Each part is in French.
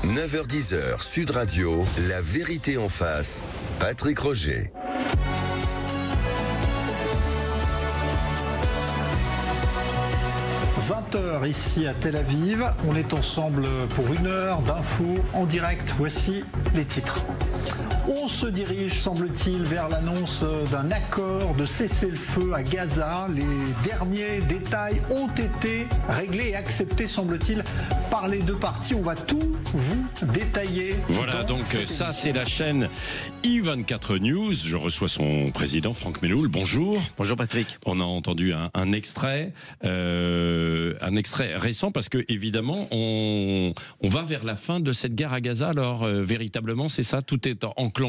9h-10h, Sud Radio, la vérité en face. Patrick Roger. Ici à Tel Aviv, on est ensemble pour une heure d'infos en direct. Voici les titres. On se dirige, semble-t-il, vers l'annonce d'un accord de cessez-le-feu à Gaza. Les derniers détails ont été réglés et acceptés, semble-t-il, par les deux parties. On va tout vous détailler. Voilà, donc ça c'est la chaîne I24 News. Je reçois son président, Franck Meloul. Bonjour. Bonjour Patrick. On a entendu un extrait récent parce que évidemment on va vers la fin de cette guerre à Gaza. Alors véritablement c'est ça, tout est enclenché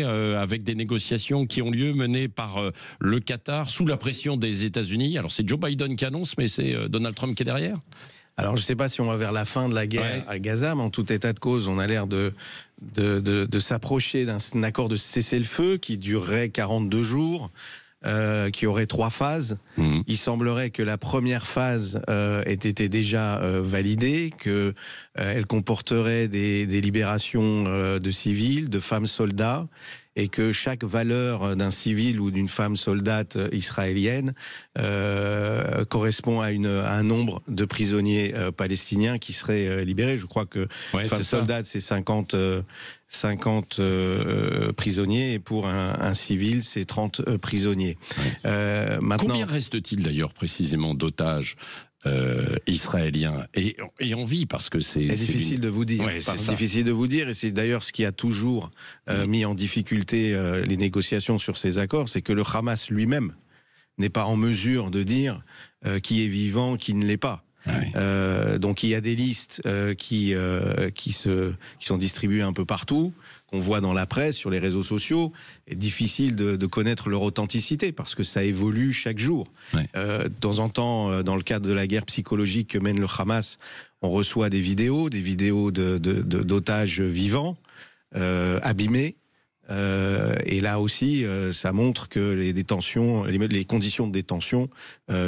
avec des négociations qui ont lieu menées par le Qatar sous la pression des États-Unis. Alors c'est Joe Biden qui annonce, mais c'est Donald Trump qui est derrière. Alors je ne sais pas si on va vers la fin de la guerre à Gaza, mais en tout état de cause, on a l'air de s'approcher d'un accord de cessez-le-feu qui durerait 42 jours. Qui aurait 3 phases. Il semblerait que la première phase ait été déjà validée, qu'elle comporterait des libérations de civils, de femmes soldats, et que chaque valeur d'un civil ou d'une femme soldate israélienne correspond à un nombre de prisonniers palestiniens qui seraient libérés. Je crois que femme soldate, c'est 50 prisonniers, et pour un civil, c'est 30 prisonniers. Maintenant, combien reste-t-il d'ailleurs précisément d'otages israéliens et en vie, parce que c'est difficile de vous dire. C'est difficile de vous dire, et c'est d'ailleurs ce qui a toujours mis en difficulté les négociations sur ces accords, c'est que le Hamas lui-même n'est pas en mesure de dire qui est vivant, qui ne l'est pas. Donc il y a des listes qui sont distribuées un peu partout, qu'on voit dans la presse, sur les réseaux sociaux. C'est difficile de connaître leur authenticité parce que ça évolue chaque jour. De temps en temps, dans le cadre de la guerre psychologique que mène le Hamas, on reçoit des vidéos d'otages vivants, abîmés. Et là aussi, ça montre que les conditions de détention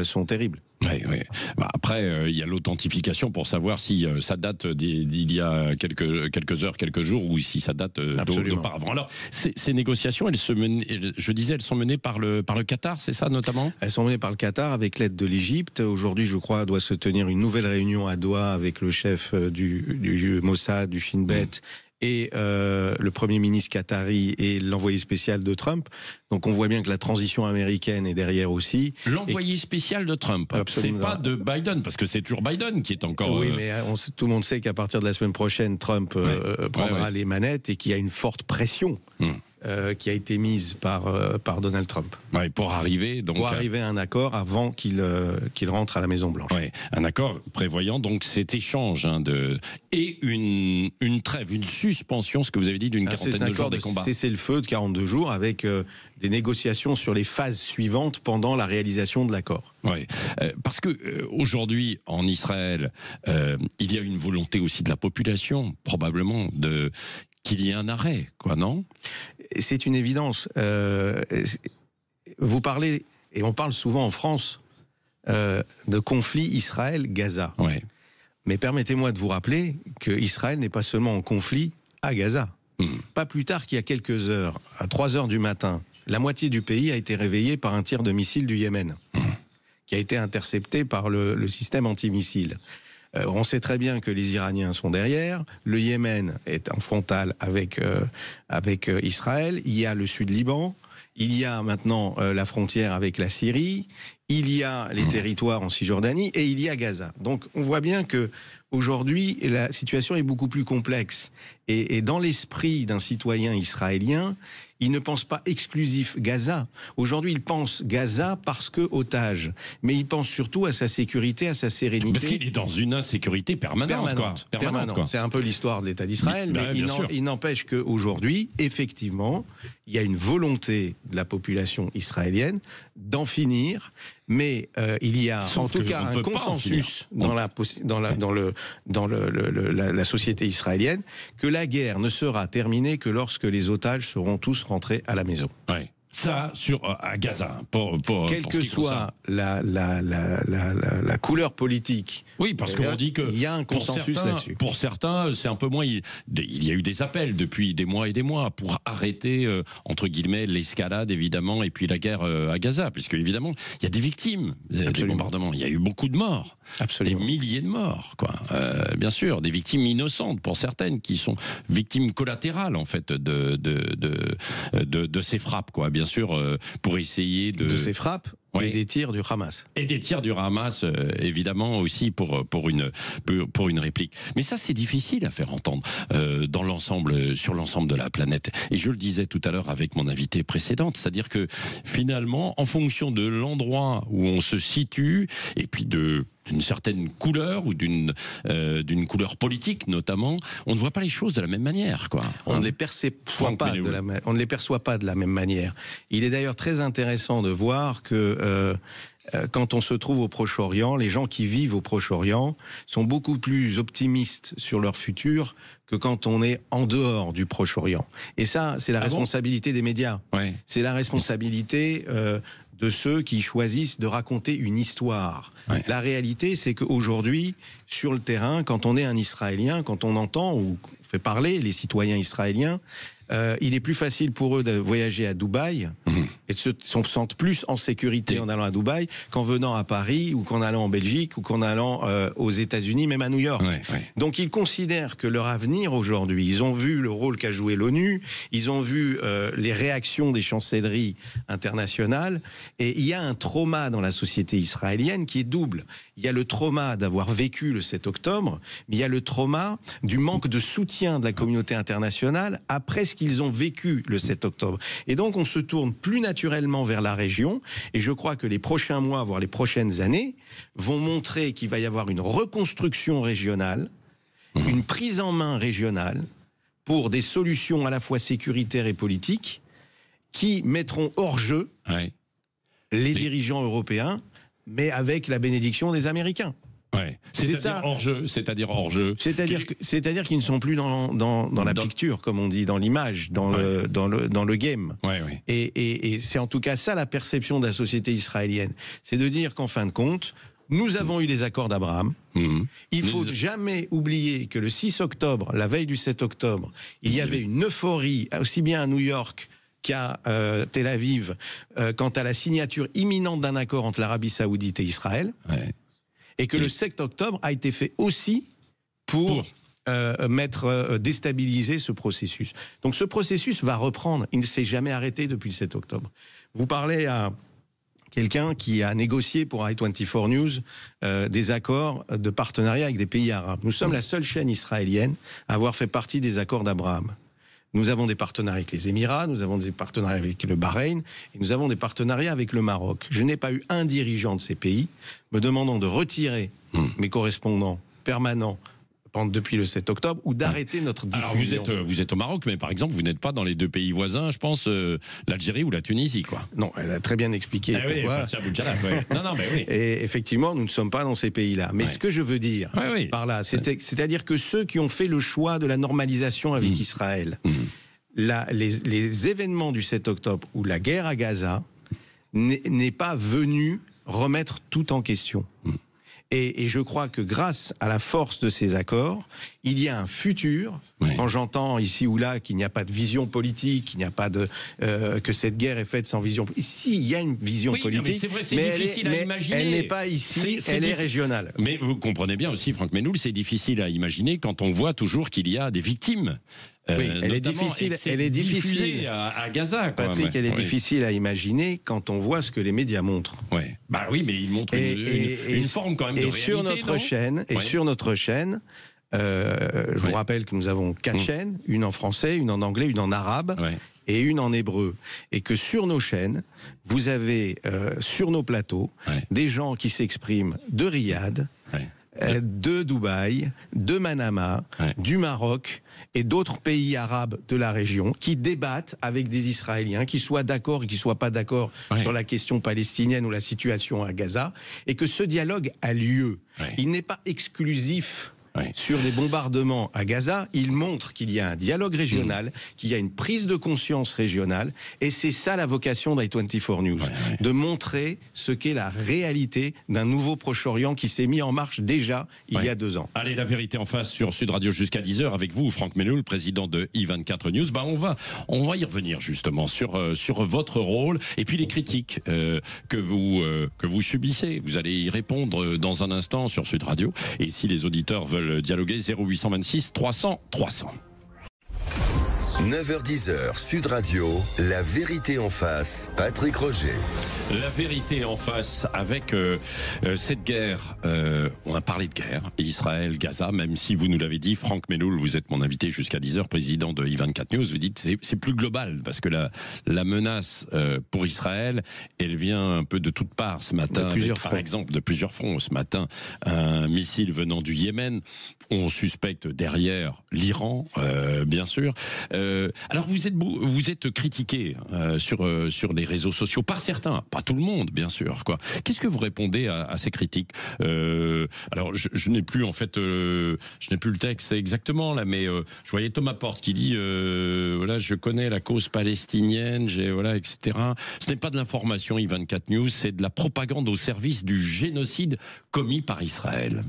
sont terribles. Après, il y a l'authentification pour savoir si ça date d'il y a quelques heures, quelques jours, ou si ça date d'auparavant. Alors, ces négociations, elles sont menées par le Qatar, c'est ça notamment ? Elles sont menées par le Qatar avec l'aide de l'Égypte. Aujourd'hui, je crois, doit se tenir une nouvelle réunion à Doha avec le chef du Mossad, du Shin Bet, et le Premier ministre qatari et l'envoyé spécial de Trump. Donc on voit bien que la transition américaine est derrière aussi. L'envoyé spécial de Trump, c'est pas de Biden, parce que c'est toujours Biden qui est encore... Oui, mais tout le monde sait qu'à partir de la semaine prochaine, Trump prendra les manettes, et qu'il y a une forte pression qui a été mise par Donald Trump. Pour arriver à un accord avant qu'il rentre à la Maison Blanche. Un accord prévoyant donc cet échange et une trêve, une suspension, ce que vous avez dit, d'une quarantaine de jours des combats. C'est le feu de 42 jours avec des négociations sur les phases suivantes pendant la réalisation de l'accord. Parce que aujourd'hui en Israël, il y a une volonté aussi de la population, probablement, qu'il y ait un arrêt, non ? C'est une évidence. Vous parlez, et on parle souvent en France, de conflit Israël-Gaza. Mais permettez-moi de vous rappeler qu'Israël n'est pas seulement en conflit à Gaza. Pas plus tard qu'il y a quelques heures, à 3 heures du matin, la moitié du pays a été réveillée par un tir de missile du Yémen, qui a été intercepté par le système antimissile. On sait très bien que les Iraniens sont derrière. Le Yémen est en frontal avec Israël. Il y a le Sud-Liban. Il y a maintenant la frontière avec la Syrie. Il y a les territoires en Cisjordanie. Et il y a Gaza. Donc on voit bien que aujourd'hui, la situation est beaucoup plus complexe. Et dans l'esprit d'un citoyen israélien, il ne pense pas exclusif Gaza. Aujourd'hui, il pense Gaza parce que otage. Mais il pense surtout à sa sécurité, à sa sérénité. Parce qu'il est dans une insécurité permanente. C'est un peu l'histoire de l'État d'Israël. Mais il n'empêche qu'aujourd'hui, effectivement, il y a une volonté de la population israélienne d'en finir. Mais il y a en tout cas un consensus dans la société israélienne que la guerre ne sera terminée que lorsque les otages seront tous rentrés à la maison. Ça, à Gaza, quelle que soit la couleur politique. Oui, parce qu'on dit qu'il y a un consensus là-dessus. Pour certains, c'est un peu moins. Il y a eu des appels depuis des mois et des mois pour arrêter, entre guillemets, l'escalade, évidemment, et puis la guerre à Gaza, puisque, évidemment, il y a des victimes des bombardements. Il y a eu beaucoup de morts. Absolument. Des milliers de morts, quoi. Bien sûr, des victimes innocentes pour certaines, qui sont victimes collatérales, en fait, de ces frappes, quoi. Bien sûr, pour essayer de ces frappes. Et des tirs du Hamas. Et des tirs du Hamas, évidemment, aussi pour une réplique. Mais ça, c'est difficile à faire entendre sur l'ensemble de la planète. Et je le disais tout à l'heure avec mon invitée précédente, c'est-à-dire que finalement, en fonction de l'endroit où on se situe, et puis d'une certaine couleur ou d'une couleur politique notamment, on ne voit pas les choses de la même manière, quoi. On ne les perçoit pas de la même manière. Il est d'ailleurs très intéressant de voir que quand on se trouve au Proche-Orient, les gens qui vivent au Proche-Orient sont beaucoup plus optimistes sur leur futur que quand on est en dehors du Proche-Orient. Et ça, c'est la responsabilité des médias. Ouais. C'est la responsabilité de ceux qui choisissent de raconter une histoire. Ouais. La réalité, c'est qu'aujourd'hui, sur le terrain, quand on est un Israélien, quand on entend ou fait parler les citoyens israéliens, il est plus facile pour eux de voyager à Dubaï et de se sentir plus en sécurité en allant à Dubaï qu'en venant à Paris ou qu'en allant en Belgique ou qu'en allant aux États-Unis, même à New York. Donc ils considèrent que leur avenir aujourd'hui, ils ont vu le rôle qu'a joué l'ONU, ils ont vu les réactions des chancelleries internationales, et il y a un trauma dans la société israélienne qui est double. Il y a le trauma d'avoir vécu le 7 octobre, mais il y a le trauma du manque de soutien de la communauté internationale après ce qu'ils ont vécu le 7 octobre. Et donc on se tourne plus naturellement vers la région, et je crois que les prochains mois, voire les prochaines années, vont montrer qu'il va y avoir une reconstruction régionale, une prise en main régionale, pour des solutions à la fois sécuritaires et politiques, qui mettront hors jeu les dirigeants européens, mais avec la bénédiction des Américains. Ouais. C'est-à-dire hors-jeu. C'est-à-dire qu'ils ne sont plus dans la picture, comme on dit, dans l'image, dans le game. Et c'est en tout cas ça la perception de la société israélienne. C'est de dire qu'en fin de compte, nous avons eu les accords d'Abraham. Il ne faut jamais oublier que le 6 octobre, la veille du 7 octobre, il y avait une euphorie, aussi bien à New York qu'à Tel Aviv, quant à la signature imminente d'un accord entre l'Arabie Saoudite et Israël. Et que le 7 octobre a été fait aussi pour déstabiliser ce processus. Donc ce processus va reprendre. Il ne s'est jamais arrêté depuis le 7 octobre. Vous parlez à quelqu'un qui a négocié pour i24 News des accords de partenariat avec des pays arabes. Nous sommes la seule chaîne israélienne à avoir fait partie des accords d'Abraham. Nous avons des partenariats avec les Émirats, nous avons des partenariats avec le Bahreïn, et nous avons des partenariats avec le Maroc. Je n'ai pas eu un dirigeant de ces pays me demandant de retirer mes correspondants permanents depuis le 7 octobre ou d'arrêter notre diffusion. Alors vous êtes au Maroc, mais par exemple, vous n'êtes pas dans les deux pays voisins, je pense, l'Algérie ou la Tunisie, quoi. Non, elle a très bien expliqué pourquoi. Non, mais oui. Et effectivement, nous ne sommes pas dans ces pays-là. Mais ce que je veux dire par là, c'est-à-dire que ceux qui ont fait le choix de la normalisation avec Israël, les événements du 7 octobre ou la guerre à Gaza n'est pas venu remettre tout en question. Et je crois que grâce à la force de ces accords, il y a un futur. Quand j'entends ici ou là qu'il n'y a pas de vision politique, qu'il n'y a pas que cette guerre est faite sans vision. Ici, il y a une vision politique, mais difficile à imaginer. Elle n'est pas ici, elle est régionale. Mais vous comprenez bien aussi, Franck Menehould, c'est difficile à imaginer quand on voit toujours qu'il y a des victimes. Elle est difficile à Gaza, quoi. Patrick, elle est difficile à imaginer quand on voit ce que les médias montrent. Bah oui, mais ils montrent une forme quand même de réalité, sur notre chaîne, je vous rappelle que nous avons 4 chaînes, une en français, une en anglais, une en arabe et une en hébreu. Et que sur nos chaînes, vous avez sur nos plateaux des gens qui s'expriment de Riyad, de Dubaï, de Manama, du Maroc et d'autres pays arabes de la région qui débattent avec des Israéliens, qui soient d'accord et qui ne soient pas d'accord sur la question palestinienne ou la situation à Gaza, et que ce dialogue a lieu. Il n'est pas exclusif sur des bombardements à Gaza, il montre qu'il y a un dialogue régional, qu'il y a une prise de conscience régionale, et c'est ça la vocation d'i24 News, de montrer ce qu'est la réalité d'un nouveau Proche-Orient qui s'est mis en marche déjà il y a 2 ans. Allez, la vérité en face sur Sud Radio jusqu'à 10h avec vous, Franck Meloul, président de i24 News. On va y revenir justement sur votre rôle et puis les critiques que vous subissez. Vous allez y répondre dans un instant sur Sud Radio. Et si les auditeurs veulent dialoguer, 0826 300 300. 9h-10h, Sud Radio, la vérité en face, Patrick Roger. La vérité en face avec cette guerre. On a parlé de guerre, Israël, Gaza, même si vous nous l'avez dit, Franck Meloul, vous êtes mon invité jusqu'à 10h, président de i24 News, vous dites c'est plus global, parce que la menace pour Israël, elle vient un peu de toutes parts ce matin, par exemple de plusieurs fronts. Ce matin, un missile venant du Yémen, on suspecte derrière l'Iran, bien sûr. Alors vous êtes critiqué sur les réseaux sociaux par certains, pas tout le monde bien sûr. Qu'est-ce que vous répondez à ces critiques? Alors je n'ai plus en fait, je n'ai plus le texte exactement là, mais je voyais Thomas Porte qui dit voilà, je connais la cause palestinienne, etc. Ce n'est pas de l'information i24 News, c'est de la propagande au service du génocide commis par Israël.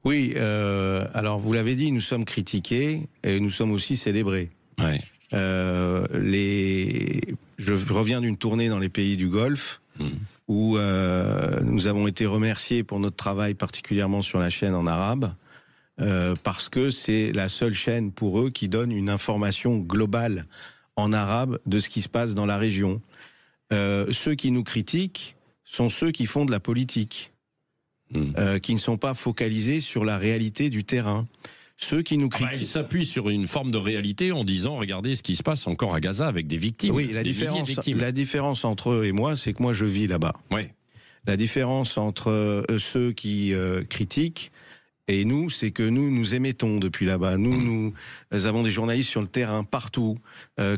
Oui, alors vous l'avez dit, nous sommes critiqués et nous sommes aussi célébrés. Ouais. Je reviens d'une tournée dans les pays du Golfe où nous avons été remerciés pour notre travail, particulièrement sur la chaîne en arabe, parce que c'est la seule chaîne pour eux qui donne une information globale en arabe de ce qui se passe dans la région. Ceux qui nous critiquent sont ceux qui font de la politique, qui ne sont pas focalisés sur la réalité du terrain. Ceux qui nous critiquent... Ils s'appuient sur une forme de réalité en disant regardez ce qui se passe encore à Gaza avec des victimes. Oui, la différence entre eux et moi, c'est que moi je vis là-bas. Oui. La différence entre ceux qui critiquent et nous, c'est que nous émettons depuis là-bas. Nous avons des journalistes sur le terrain partout.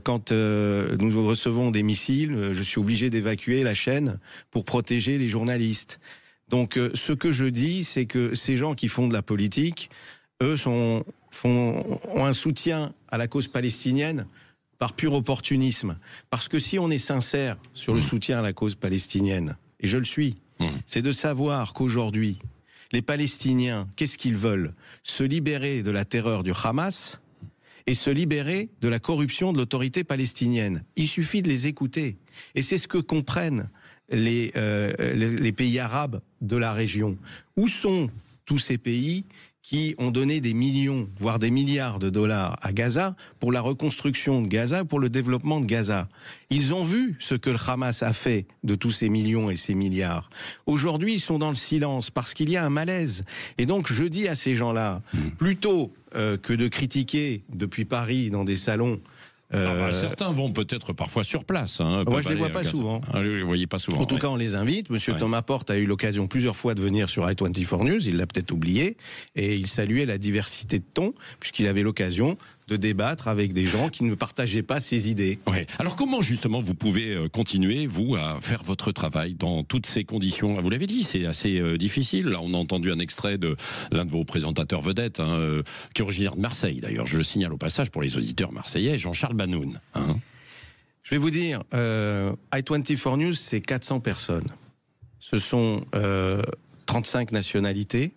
Quand nous recevons des missiles, je suis obligé d'évacuer la chaîne pour protéger les journalistes. Donc ce que je dis, c'est que ces gens qui font de la politique, eux ont un soutien à la cause palestinienne par pur opportunisme. Parce que si on est sincère sur le soutien à la cause palestinienne, et je le suis, c'est de savoir qu'aujourd'hui, les Palestiniens, qu'est-ce qu'ils veulent? Se libérer de la terreur du Hamas et se libérer de la corruption de l'autorité palestinienne. Il suffit de les écouter. Et c'est ce que comprennent les pays arabes de la région. Où sont tous ces pays qui ont donné des millions, voire des milliards de dollars à Gaza pour la reconstruction de Gaza, pour le développement de Gaza? Ils ont vu ce que le Hamas a fait de tous ces millions et ces milliards. Aujourd'hui, ils sont dans le silence parce qu'il y a un malaise. Et donc, je dis à ces gens-là, plutôt que de critiquer depuis Paris dans des salons... certains vont peut-être parfois sur place. Moi, je ne les vois pas souvent. Vous les voyez pas souvent. En tout cas, on les invite. Monsieur Thomas Porte a eu l'occasion plusieurs fois de venir sur i24 News. Il l'a peut-être oublié. Et il saluait la diversité de ton, puisqu'il avait l'occasion de débattre avec des gens qui ne partageaient pas ses idées. Ouais. Alors comment justement vous pouvez continuer, vous, à faire votre travail dans toutes ces conditions? Vous l'avez dit, c'est assez difficile. Là, on a entendu un extrait de l'un de vos présentateurs vedettes, qui est originaire de Marseille, d'ailleurs. Je le signale au passage pour les auditeurs marseillais, Jean-Charles Banoun. Je vais vous dire, i24 News, c'est 400 personnes. Ce sont 35 nationalités.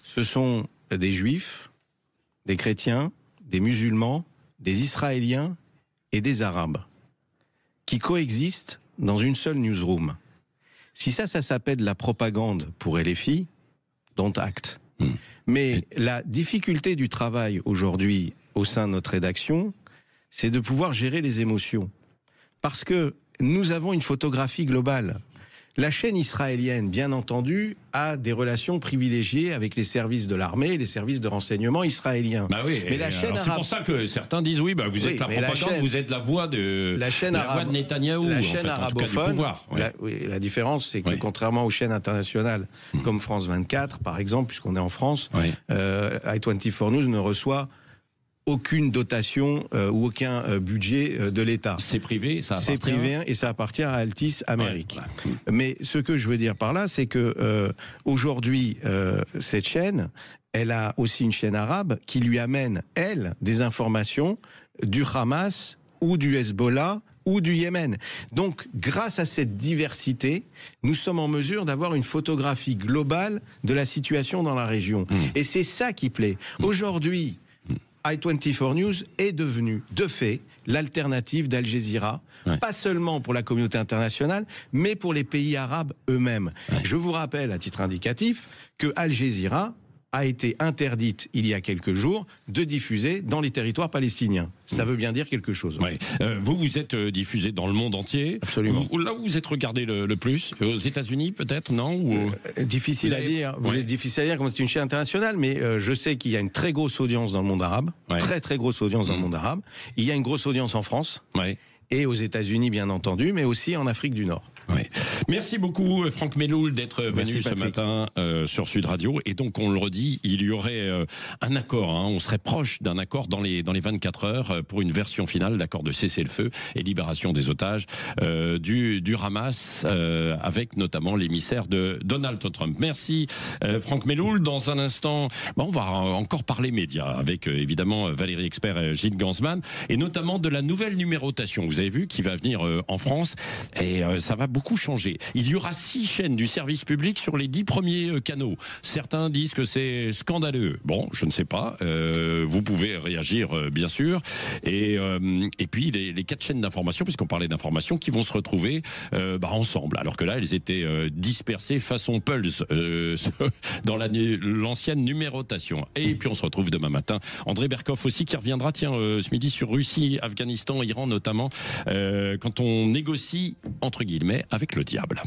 Ce sont des juifs, des chrétiens, des musulmans, des Israéliens et des Arabes qui coexistent dans une seule newsroom. Si ça s'appelle de la propagande pour LFI, don't act. Mais la difficulté du travail aujourd'hui au sein de notre rédaction, c'est de pouvoir gérer les émotions. Parce que nous avons une photographie globale. La chaîne israélienne, bien entendu, a des relations privilégiées avec les services de l'armée et les services de renseignement israéliens. Bah oui, mais la chaîne c'est pour ça que certains disent oui, vous êtes la propagande, vous êtes la voix de voix de Netanyahou. La chaîne arabophone, la différence, c'est que contrairement aux chaînes internationales comme France 24, par exemple, puisqu'on est en France, i24 News ne reçoit aucune dotation ou aucun budget de l'État. C'est privé, ça appartient. C'est privé et ça appartient à Altis Amérique. Ouais, voilà. Mais ce que je veux dire par là, c'est que aujourd'hui, cette chaîne, elle a aussi une chaîne arabe qui lui amène, elle, des informations du Hamas ou du Hezbollah ou du Yémen. Donc, grâce à cette diversité, nous sommes en mesure d'avoir une photographie globale de la situation dans la région. Et c'est ça qui plaît. Aujourd'hui, i24 News est devenu, de fait, l'alternative d'Al Jazeera, pas seulement pour la communauté internationale, mais pour les pays arabes eux-mêmes. Je vous rappelle, à titre indicatif, que Al Jazeera a été interdite, il y a quelques jours, de diffuser dans les territoires palestiniens. Ça veut bien dire quelque chose. Ouais. Vous êtes diffusé dans le monde entier. Absolument. Là où vous êtes regardé le plus, aux États-Unis peut-être, non ou... Difficile à dire. Vous êtes difficile à dire comme c'est une chaîne internationale, mais je sais qu'il y a une très grosse audience dans le monde arabe, très grosse audience dans le monde arabe. Il y a une grosse audience en France et aux États-Unis bien entendu, mais aussi en Afrique du Nord. Ouais. Merci beaucoup Franck Meloul d'être venu ce matin sur Sud Radio. Et donc on le redit, il y aurait un accord, on serait proche d'un accord dans les 24 heures pour une version finale d'accord de cessez-le-feu et libération des otages du Hamas avec notamment l'émissaire de Donald Trump. Merci Franck Meloul. Dans un instant, on va encore parler médias avec évidemment Valérie Expert et Gilles Gansman et notamment de la nouvelle numérotation. Vous avez vu qui va venir en France et ça va beaucoup changé. Il y aura 6 chaînes du service public sur les 10 premiers canaux. Certains disent que c'est scandaleux. Bon, je ne sais pas. Vous pouvez réagir, bien sûr. Et puis, les 4 chaînes d'information, puisqu'on parlait d'information, qui vont se retrouver ensemble. Alors que là, elles étaient dispersées façon Pulse dans l'ancienne numérotation. Et puis, on se retrouve demain matin. André Berkoff aussi, qui reviendra, ce midi sur Russie, Afghanistan, Iran notamment, quand on négocie, entre guillemets, avec le diable.